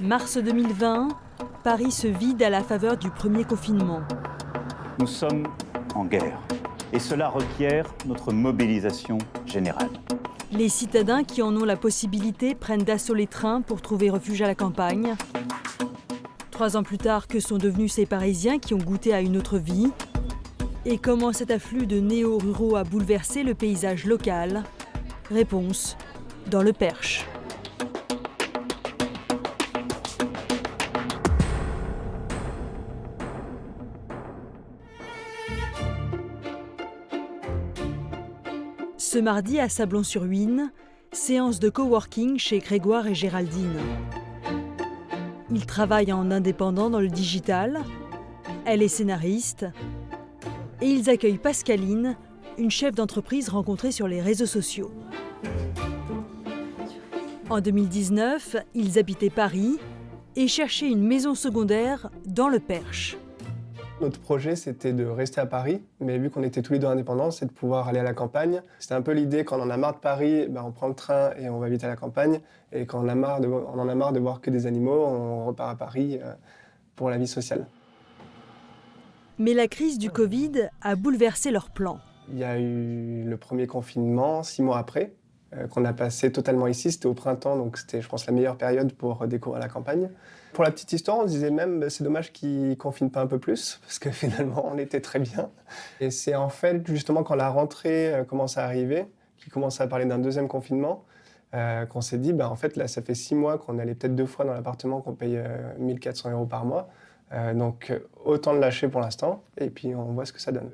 Mars 2020, Paris se vide à la faveur du premier confinement. Nous sommes en guerre et cela requiert notre mobilisation générale. Les citadins qui en ont la possibilité prennent d'assaut les trains pour trouver refuge à la campagne. 3 ans plus tard, que sont devenus ces Parisiens qui ont goûté à une autre vie? Et comment cet afflux de néo-ruraux a bouleversé le paysage local? Réponse dans le Perche. Ce mardi à Sablon-sur-Huisne, séance de coworking chez Grégoire et Géraldine. Ils travaillent en indépendant dans le digital. Elle est scénariste. Et ils accueillent Pascaline, une chef d'entreprise rencontrée sur les réseaux sociaux. En 2019, ils habitaient Paris et cherchaient une maison secondaire dans le Perche. Notre projet, c'était de rester à Paris, mais vu qu'on était tous les deux indépendants, c'est de pouvoir aller à la campagne. C'était un peu l'idée, quand on en a marre de Paris, on prend le train et on va vite à la campagne. Et quand on en a marre de voir que des animaux, on repart à Paris pour la vie sociale. Mais la crise du Covid a bouleversé leurs plans. Il y a eu le premier confinement, 6 mois après, qu'on a passé totalement ici. C'était au printemps, donc c'était, je pense, la meilleure période pour découvrir la campagne. Pour la petite histoire, on se disait même, c'est dommage qu'ils ne confinent pas un peu plus, parce que finalement, on était très bien. Et c'est en fait, justement, quand la rentrée commence à arriver, qu'ils commencent à parler d'un deuxième confinement, qu'on s'est dit, en fait, là, ça fait 6 mois qu'on allait peut-être 2 fois dans l'appartement, qu'on paye 1 400 € par mois. Donc, autant le lâcher pour l'instant, et puis on voit ce que ça donne.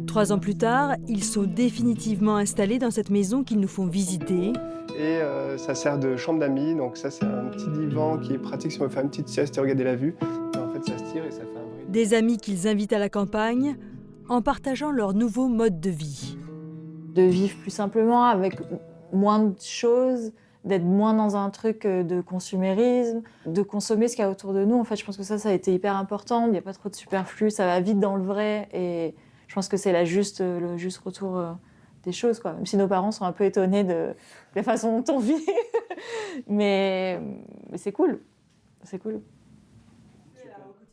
3 ans plus tard, ils sont définitivement installés dans cette maison qu'ils nous font visiter. Et ça sert de chambre d'amis, donc ça c'est un petit divan qui est pratique si on veut faire une petite sieste et regarder la vue. Et en fait ça se tire et ça fait un bruit. Des amis qu'ils invitent à la campagne en partageant leur nouveau mode de vie. De vivre plus simplement avec moins de choses, d'être moins dans un truc de consumérisme, de consommer ce qu'il y a autour de nous. En fait, je pense que ça a été hyper important. Il n'y a pas trop de superflu, ça va vite dans le vrai. Et je pense que c'est le juste retour des choses, quoi. Même si nos parents sont un peu étonnés de la façon dont on vit. mais c'est cool. C'est cool.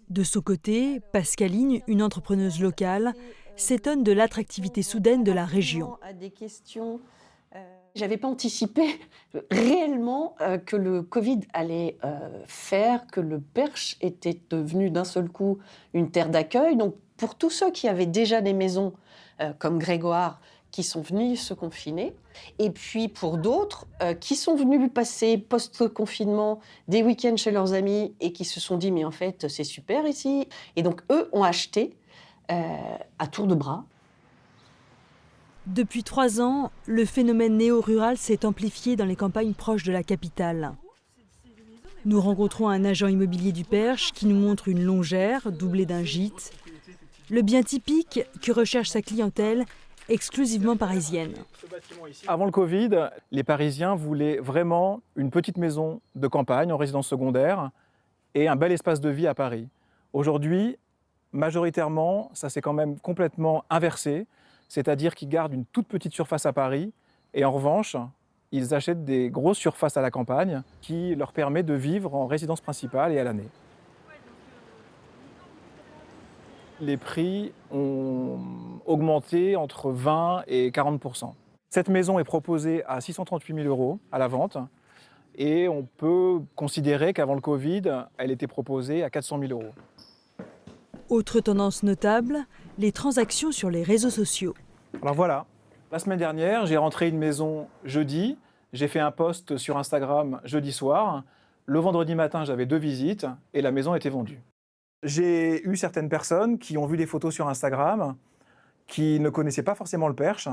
De son côté, Pascaline, une entrepreneuse locale, s'étonne de l'attractivité soudaine de la région. J'avais pas anticipé réellement que le Covid allait faire que le Perche était devenu d'un seul coup une terre d'accueil. Donc pour tous ceux qui avaient déjà des maisons comme Grégoire, qui sont venus se confiner, et puis pour d'autres qui sont venus passer post-confinement des week-ends chez leurs amis et qui se sont dit mais en fait c'est super ici. Et donc eux ont acheté à tour de bras. Depuis 3 ans, le phénomène néo-rural s'est amplifié dans les campagnes proches de la capitale. Nous rencontrons un agent immobilier du Perche qui nous montre une longère doublée d'un gîte, le bien typique que recherche sa clientèle exclusivement parisienne. Avant le Covid, les Parisiens voulaient vraiment une petite maison de campagne en résidence secondaire et un bel espace de vie à Paris. Aujourd'hui, majoritairement, ça s'est quand même complètement inversé, c'est-à-dire qu'ils gardent une toute petite surface à Paris et en revanche, ils achètent des grosses surfaces à la campagne qui leur permet de vivre en résidence principale et à l'année. Les prix ont augmenté entre 20 et 40%. Cette maison est proposée à 638 000 € à la vente et on peut considérer qu'avant le Covid, elle était proposée à 400 000 €. Autre tendance notable, les transactions sur les réseaux sociaux. Alors voilà, la semaine dernière, j'ai rentré une maison jeudi, j'ai fait un post sur Instagram jeudi soir. Le vendredi matin, j'avais 2 visites et la maison était vendue. J'ai eu certaines personnes qui ont vu des photos sur Instagram, qui ne connaissaient pas forcément le Perche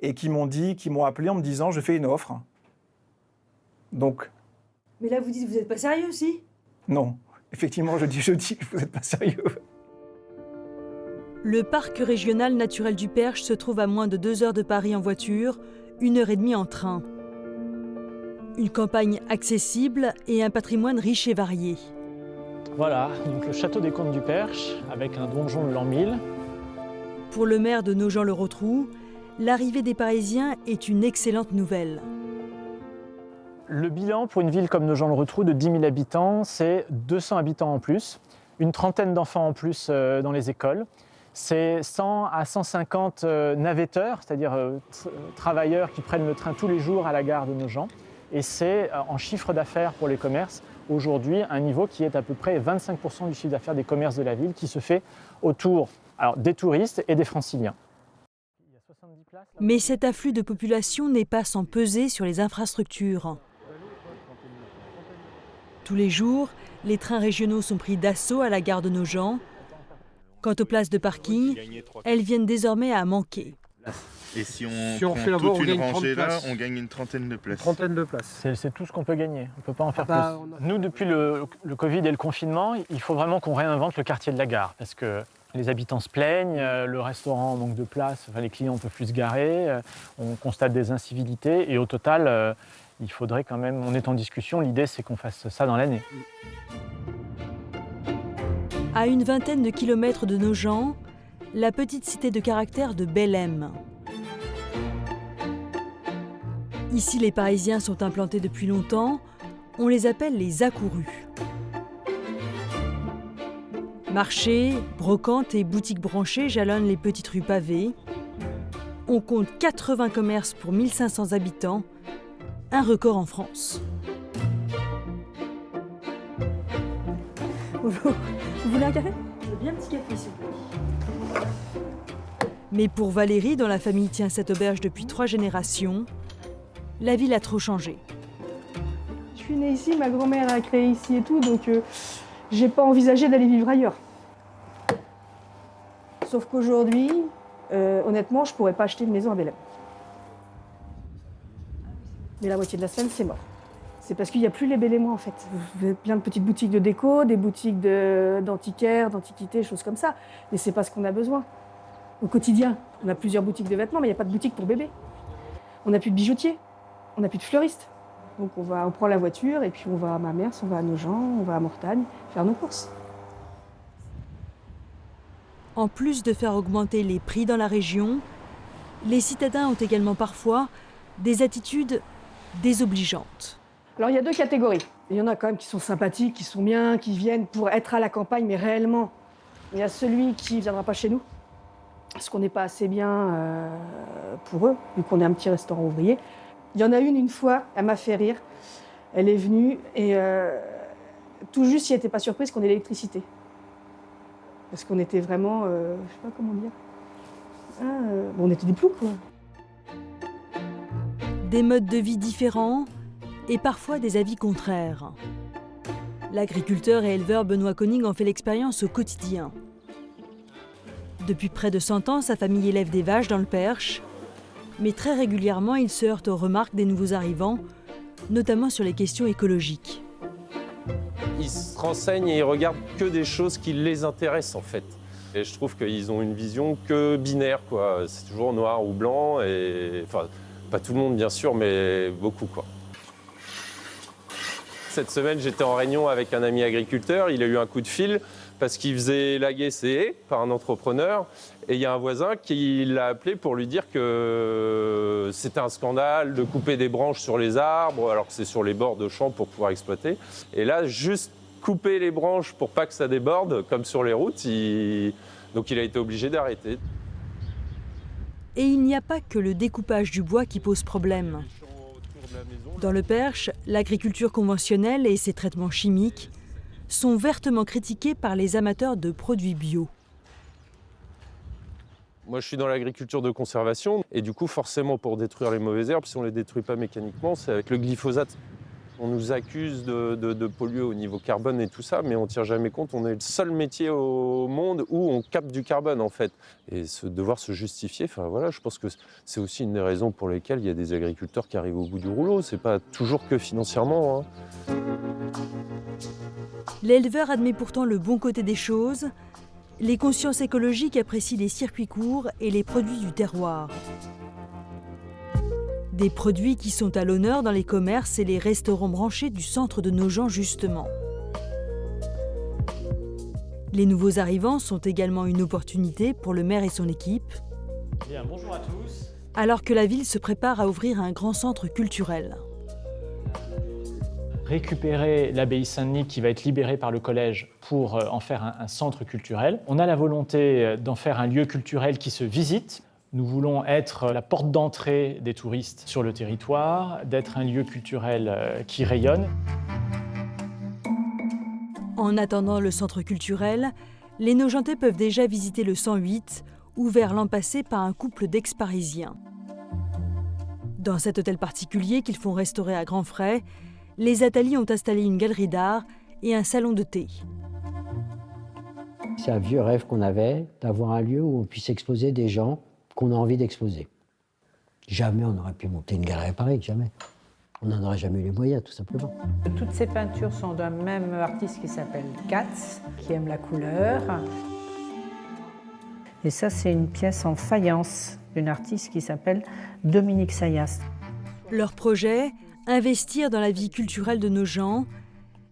et qui m'ont appelé en me disant « je fais une offre ». Donc. Mais là, vous dites, vous n'êtes pas sérieux aussi? Non, effectivement, je dis que vous n'êtes pas sérieux. Le parc régional naturel du Perche se trouve à moins de 2 heures de Paris en voiture, 1h30 en train. Une campagne accessible et un patrimoine riche et varié. Voilà, donc le château des Comtes du Perche, avec un donjon de l'an 1000. Pour le maire de Nogent-le-Rotrou, l'arrivée des Parisiens est une excellente nouvelle. Le bilan pour une ville comme Nogent-le-Rotrou de 10 000 habitants, c'est 200 habitants en plus, une trentaine d'enfants en plus dans les écoles. C'est 100 à 150 navetteurs, c'est-à-dire travailleurs qui prennent le train tous les jours à la gare de Nogent. Et c'est en chiffre d'affaires pour les commerces, aujourd'hui, un niveau qui est à peu près 25% du chiffre d'affaires des commerces de la ville, qui se fait autour des touristes et des franciliens. Mais cet afflux de population n'est pas sans peser sur les infrastructures. Tous les jours, les trains régionaux sont pris d'assaut à la gare de Nogent. Quant aux places de parking, elles viennent désormais à manquer. Et si on fait toute une rangée là, on gagne une trentaine de places. C'est tout ce qu'on peut gagner, on ne peut pas en faire plus. Nous, depuis le Covid et le confinement, il faut vraiment qu'on réinvente le quartier de la gare, parce que les habitants se plaignent, le restaurant manque de place, les clients ne peuvent plus se garer, on constate des incivilités, et au total, il faudrait quand même, on est en discussion, l'idée c'est qu'on fasse ça dans l'année. À une vingtaine de kilomètres de Nogent, la petite cité de caractère de Bellem. Ici, les Parisiens sont implantés depuis longtemps. On les appelle les accourus. Marchés, brocantes et boutiques branchées jalonnent les petites rues pavées. On compte 80 commerces pour 1500 habitants, un record en France. Bonjour, vous voulez un café? Je veux bien un petit café, s'il vous plaît. Mais pour Valérie, dont la famille tient cette auberge depuis 3 générations, la ville a trop changé. Je suis née ici, ma grand-mère a créé ici et tout, donc j'ai pas envisagé d'aller vivre ailleurs. Sauf qu'aujourd'hui, honnêtement, je pourrais pas acheter une maison à Bellem. Mais la moitié de la semaine, c'est mort. C'est parce qu'il n'y a plus les Bellemois en fait. Vous avez plein de petites boutiques de déco, des boutiques d'antiquaires, d'antiquités, choses comme ça. Mais c'est pas ce qu'on a besoin. Au quotidien, on a plusieurs boutiques de vêtements, mais il n'y a pas de boutique pour bébé. On n'a plus de bijoutiers, on n'a plus de fleuristes. Donc on prend la voiture et puis on va à Mamers, on va à Nogent, on va à Mortagne faire nos courses. En plus de faire augmenter les prix dans la région, les citadins ont également parfois des attitudes désobligeantes. Alors il y a 2 catégories. Il y en a quand même qui sont sympathiques, qui sont bien, qui viennent pour être à la campagne, mais réellement, il y a celui qui ne viendra pas chez nous, parce qu'on n'est pas assez bien pour eux, vu qu'on est un petit restaurant ouvrier. Il y en a une fois, elle m'a fait rire. Elle est venue et tout juste, elle n'était pas surprise qu'on ait l'électricité. Parce qu'on était vraiment, je ne sais pas comment dire, bon, on était des ploucs, quoi. Des modes de vie différents et parfois des avis contraires. L'agriculteur et éleveur Benoît Koning en fait l'expérience au quotidien. Depuis près de 100 ans, sa famille élève des vaches dans le Perche, mais très régulièrement, il se heurte aux remarques des nouveaux arrivants, notamment sur les questions écologiques. Ils se renseignent et ils regardent que des choses qui les intéressent en fait. Et je trouve qu'ils ont une vision que binaire, quoi. C'est toujours noir ou blanc, et enfin, pas tout le monde bien sûr, mais beaucoup, quoi. Cette semaine, j'étais en réunion avec un ami agriculteur, il a eu un coup de fil parce qu'il faisait élaguer ses haies par un entrepreneur, et il y a un voisin qui l'a appelé pour lui dire que c'était un scandale de couper des branches sur les arbres alors que c'est sur les bords de champs pour pouvoir exploiter. Et là, juste couper les branches pour pas que ça déborde, comme sur les routes, donc il a été obligé d'arrêter. Et il n'y a pas que le découpage du bois qui pose problème. Dans le Perche, l'agriculture conventionnelle et ses traitements chimiques sont vertement critiqués par les amateurs de produits bio. Moi, je suis dans l'agriculture de conservation, et du coup, forcément, pour détruire les mauvaises herbes, si on ne les détruit pas mécaniquement, c'est avec le glyphosate. On nous accuse de polluer au niveau carbone et tout ça, mais on ne tient jamais compte. On est le seul métier au monde où on capte du carbone, en fait. Et devoir se justifier, enfin voilà, je pense que c'est aussi une des raisons pour lesquelles il y a des agriculteurs qui arrivent au bout du rouleau. C'est pas toujours que financièrement, hein. L'éleveur admet pourtant le bon côté des choses. Les consciences écologiques apprécient les circuits courts et les produits du terroir. Des produits qui sont à l'honneur dans les commerces et les restaurants branchés du centre de Nogent, justement. Les nouveaux arrivants sont également une opportunité pour le maire et son équipe. Bien, bonjour à tous. Alors que la ville se prépare à ouvrir un grand centre culturel. récupérer l'abbaye Saint-Denis qui va être libérée par le collège pour en faire un centre culturel. On a la volonté d'en faire un lieu culturel qui se visite. Nous voulons être la porte d'entrée des touristes sur le territoire, d'être un lieu culturel qui rayonne. En attendant le centre culturel, les Nogentais peuvent déjà visiter le 108, ouvert l'an passé par un couple d'ex-parisiens. Dans cet hôtel particulier qu'ils font restaurer à grands frais, les Attali ont installé une galerie d'art et un salon de thé. C'est un vieux rêve qu'on avait, d'avoir un lieu où on puisse exposer des gens qu'on a envie d'exposer. Jamais on n'aurait pu monter une galerie à Paris, jamais. On n'en aurait jamais eu les moyens, tout simplement. Toutes ces peintures sont d'un même artiste qui s'appelle Katz, qui aime la couleur. Et ça, c'est une pièce en faïence d'une artiste qui s'appelle Dominique Sayas. Leur projet, investir dans la vie culturelle de nos gens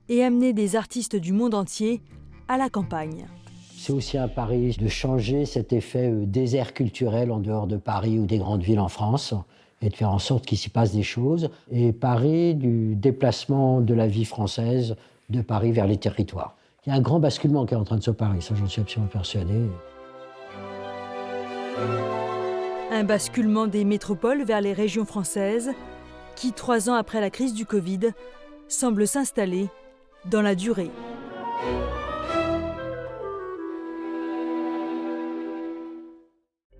et amener des artistes du monde entier à la campagne. C'est aussi un pari de changer cet effet désert culturel en dehors de Paris ou des grandes villes en France et de faire en sorte qu'il s'y passe des choses. Et pari du déplacement de la vie française de Paris vers les territoires. Il y a un grand basculement qui est en train de s'opérer, ça j'en suis absolument persuadé. Un basculement des métropoles vers les régions françaises qui, 3 ans après la crise du Covid, semble s'installer dans la durée.